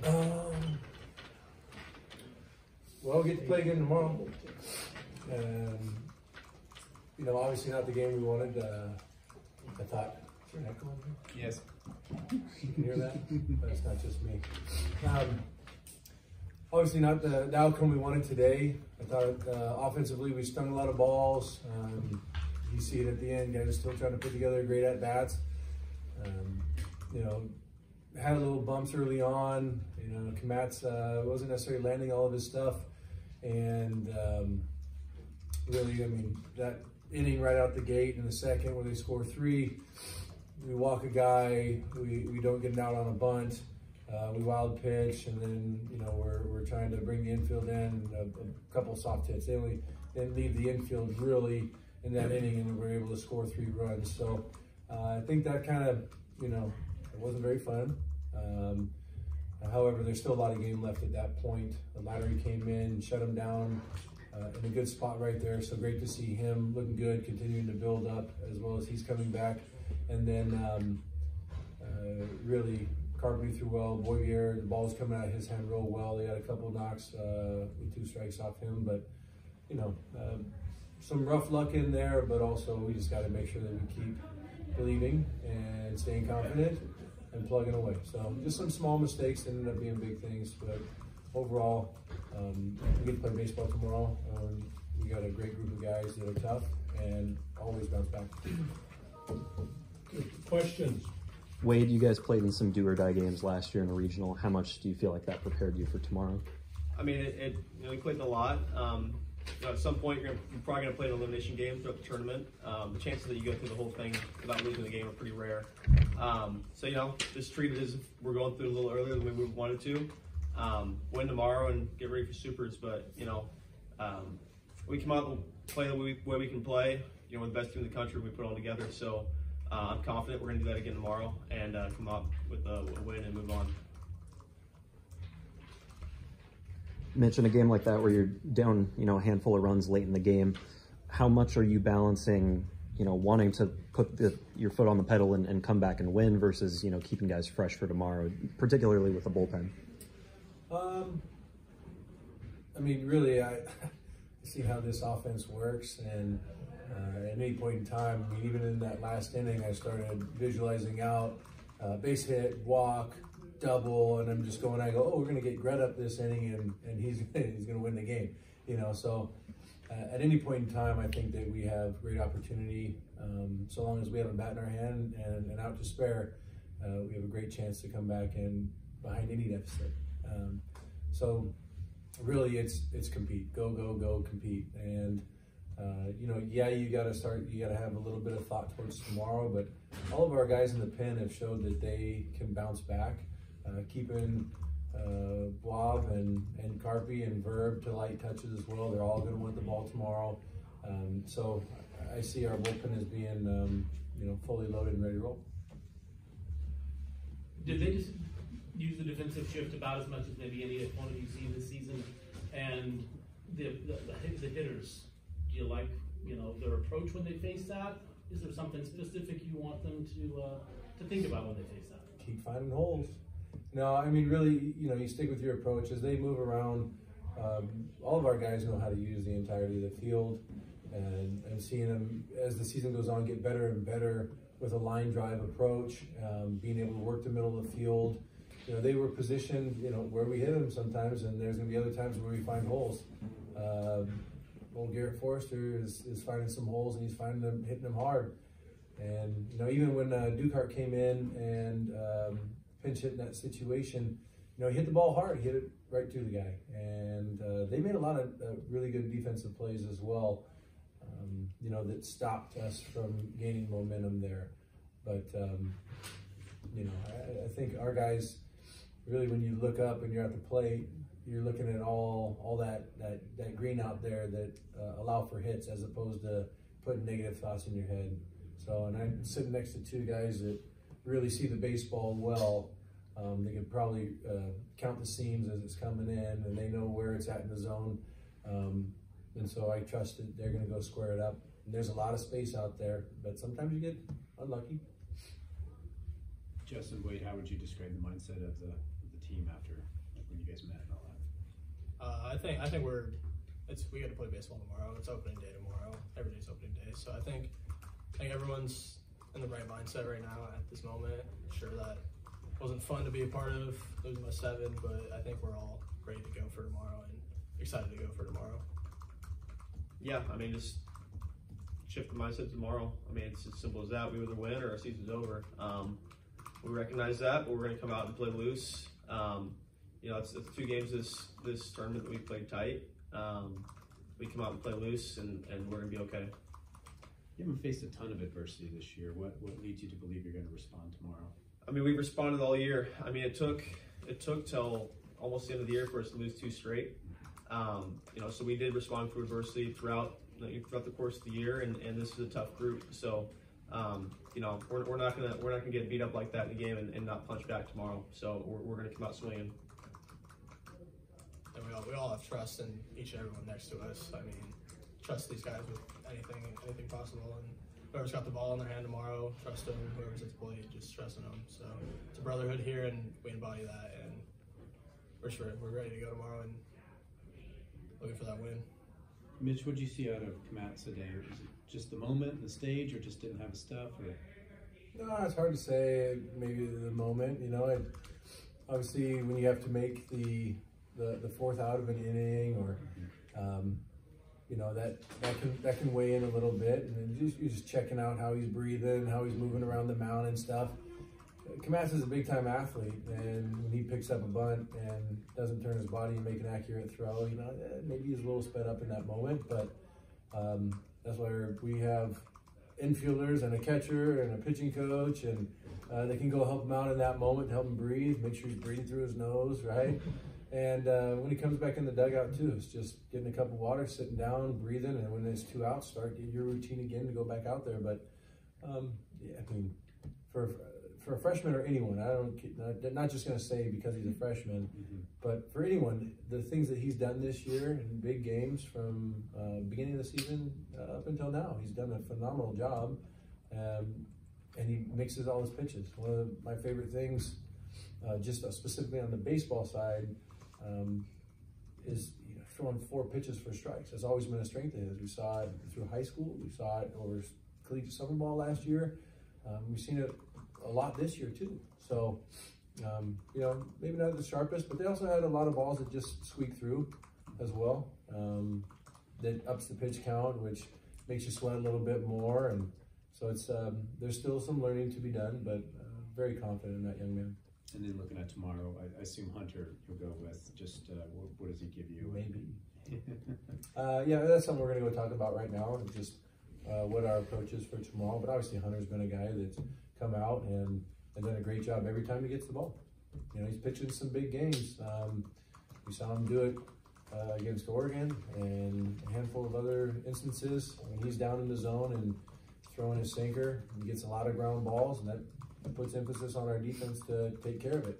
Well, we get to play again tomorrow. You know, obviously not the game we wanted. I thought, is there an echo in here? Yes. You can hear that? But it's not just me. Obviously not the outcome we wanted today. I thought offensively we stung a lot of balls. You see it at the end, guys are still trying to put together great at-bats. You know, had a little bumps early on. You know, Komatz wasn't necessarily landing all of his stuff. And really, I mean, that inning right out the gate in the second where they score 3, we walk a guy, we don't get an out on a bunt, we wild pitch, and then, you know, we're trying to bring the infield in, a couple soft hits. They didn't leave the infield really in that inning, and we were able to score 3 runs. So I think that kind of, you know, it wasn't very fun. However, there's still a lot of game left at that point. Lattery came in, shut him down in a good spot right there. So great to see him looking good, continuing to build up as well as he's coming back. And then really Carpenter threw well. Boyer, the ball was coming out of his hand real well. They had a couple knocks with 2 strikes off him, but you know, some rough luck in there. But also we just got to make sure that we keep believing and staying confident and plugging away. So just some small mistakes that ended up being big things, but overall, we get to play baseball tomorrow. We got a great group of guys that are tough and always bounce back. Good questions. Wade, you guys played in some do-or-die games last year in the regional. How much do you feel like that prepared you for tomorrow? I mean, you know, we played a lot. You know, at some point, you're probably going to play an elimination game throughout the tournament. The chances that you go through the whole thing without losing the game are pretty rare. So, you know, just treat it as if we're going through a little earlier than we wanted to. Win tomorrow and get ready for supers. But, you know, we come out and play the way we can play. You know, we're the best team in the country. We put it all together. So I'm confident we're going to do that again tomorrow and come out with a win and move on. Mitch, in a game like that where you're down, you know, a handful of runs late in the game, how much are you balancing, you know, wanting to put your foot on the pedal and come back and win versus, you know, keeping guys fresh for tomorrow, particularly with the bullpen? I mean, really, I see how this offense works, and at any point in time, I mean, even in that last inning, I started visualizing out base hit, walk, double, and I'm just going, I go, oh, we're going to get Gret up this inning, and he's going to win the game, you know. So at any point in time, I think that we have great opportunity. So long as we have a bat in our hand and an out to spare, we have a great chance to come back and behind any deficit. So really, it's compete, go, compete, and you know, yeah, you got to have a little bit of thought towards tomorrow, but all of our guys in the pen have showed that they can bounce back. Keeping Boab and Carpy and Verb to light touches as well. They're all going to want the ball tomorrow. So I see our bullpen as being, you know, fully loaded and ready to roll. Did they just use the defensive shift about as much as maybe any opponent you've seen this season? And the hitters, do you like, you know, their approach when they face that? Is there something specific you want them to think about when they face that? Keep finding holes. No, I mean, really, you know, you stick with your approach. As they move around, all of our guys know how to use the entirety of the field, and seeing them, as the season goes on, get better and better with a line drive approach, being able to work the middle of the field. You know, they were positioned, you know, where we hit them sometimes, and there's going to be other times where we find holes. Old Garrett Forrester is finding some holes, and he's finding them, hitting them hard. And, you know, even when Dukart came in and pinch hit in that situation, you know, he hit the ball hard, he hit it right to the guy. And they made a lot of really good defensive plays as well, you know, that stopped us from gaining momentum there. But, you know, I think our guys, really, when you look up and you're at the plate, you're looking at all that green out there that allow for hits as opposed to putting negative thoughts in your head. So, and I'm sitting next to 2 guys that really see the baseball well. They can probably count the seams as it's coming in, and they know where it's at in the zone. And so I trust that they're going to go square it up. And there's a lot of space out there, but sometimes you get unlucky. Justin, Wade, how would you describe the mindset of the the team after when you guys met and all that? I think we got to play baseball tomorrow. It's opening day tomorrow. Every day's opening day. So I think everyone's in the right mindset right now at this moment. Sure, that wasn't fun to be a part of, losing by 7, but I think we're all ready to go for tomorrow and excited to go for tomorrow. Yeah, I mean, just shift the mindset tomorrow. I mean, it's as simple as that. We either win or our season's over. We recognize that, but we're going to come out and play loose. You know, it's 2 games this tournament that we played tight. We come out and play loose, and we're going to be okay. You haven't faced a ton of adversity this year. What leads you to believe you're going to respond tomorrow? I mean, we responded all year. I mean, it took till almost the end of the year for us to lose 2 straight. You know, so we did respond to adversity throughout the course of the year, and this is a tough group. So, you know, we're not gonna get beat up like that in the game and not punch back tomorrow. So we're gonna come out swinging. And we all have trust in each and everyone next to us. I mean, trust these guys with anything possible. And whoever's got the ball in their hand tomorrow, trust them. Whoever's at the plate, just trusting them. So it's a brotherhood here, and we embody that. And we're ready to go tomorrow and looking for that win. Mitch, what did you see out of Komatz today? Was it just the moment, the stage, or just didn't have his stuff? Or? No, it's hard to say. Maybe the moment, you know. Obviously, when you have to make the 4th out of an inning, or you know, that can weigh in a little bit. And then you're just checking out how he's breathing, how he's moving around the mound and stuff. Komatz is a big-time athlete, and when he picks up a bunt and doesn't turn his body and make an accurate throw, you know, maybe he's a little sped up in that moment, but that's why we have infielders and a catcher and a pitching coach, and they can go help him out in that moment, help him breathe, make sure he's breathing through his nose, right? And when he comes back in the dugout, too, it's just getting a cup of water, sitting down, breathing, and when there's 2 outs, start your routine again to go back out there. But, yeah, I mean, for a freshman or anyone, I'm not just going to say because he's a freshman, but for anyone, the things that he's done this year in big games from beginning of the season up until now, he's done a phenomenal job, and he mixes all his pitches. One of my favorite things, just specifically on the baseball side, is throwing 4 pitches for strikes. That's always been a strength of his. We saw it through high school. We saw it over collegiate summer ball last year. We've seen it a lot this year too. So, you know, maybe not the sharpest, but they also had a lot of balls that just squeak through as well. That ups the pitch count, which makes you sweat a little bit more. And so it's there's still some learning to be done, but very confident in that young man. And then looking at tomorrow, I assume Hunter you'll go with. Just what does he give you? Maybe. Yeah, that's something we're going to go talk about right now, and just what our approach is for tomorrow. But obviously, Hunter's been a guy that's come out and done a great job every time he gets the ball. You know, he's pitching some big games. We saw him do it against Oregon and a handful of other instances when he's down in the zone and throwing his sinker. He gets a lot of ground balls, and that puts emphasis on our defense to take care of it.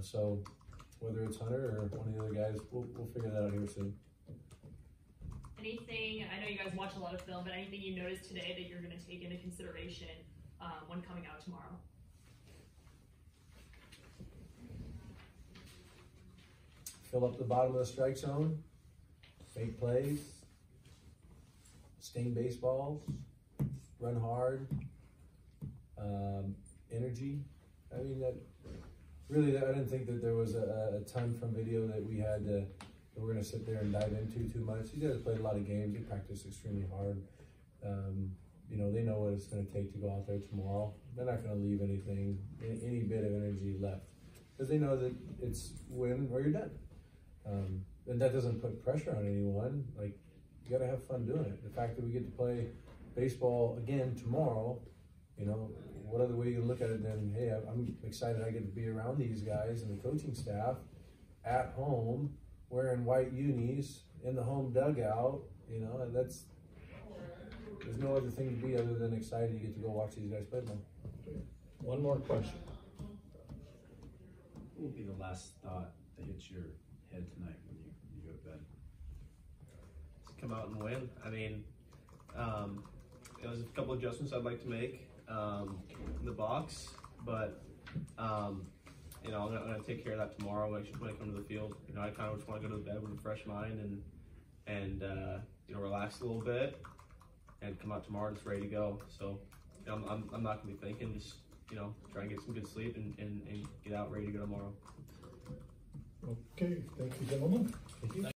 So whether it's Hunter or one of the other guys, we'll figure that out here soon. Anything, I know you guys watch a lot of film, but anything you noticed today that you're going to take into consideration when coming out tomorrow? Fill up the bottom of the strike zone, make plays, stain baseballs, run hard, energy. I mean, that really, I didn't think that there was a ton from video that we had that we're going to sit there and dive into too much. These guys played a lot of games. They practiced extremely hard. You know, they know what it's going to take to go out there tomorrow. They're not going to leave any bit of energy left, because they know that it's win or you're done. And that doesn't put pressure on anyone. Like, you got to have fun doing it. The fact that we get to play baseball again tomorrow, you know, what other way you look at it than, hey, I'm excited I get to be around these guys and the coaching staff at home, wearing white unis in the home dugout. You know, and there's no other thing to be other than excited you get to go watch these guys play ball. One more question. What will be the last thought that hits your head tonight when you go to bed? To come out and win. I mean, there's a couple adjustments I'd like to make in the box, but you know, I'm gonna take care of that tomorrow when I come to the field. You know, I kind of just want to go to the bed with a fresh mind and you know, relax a little bit and come out tomorrow just ready to go. So, you know, I'm not gonna be thinking, just, you know, try and get some good sleep and get out ready to go tomorrow. Okay, thank you, gentlemen. Thank you.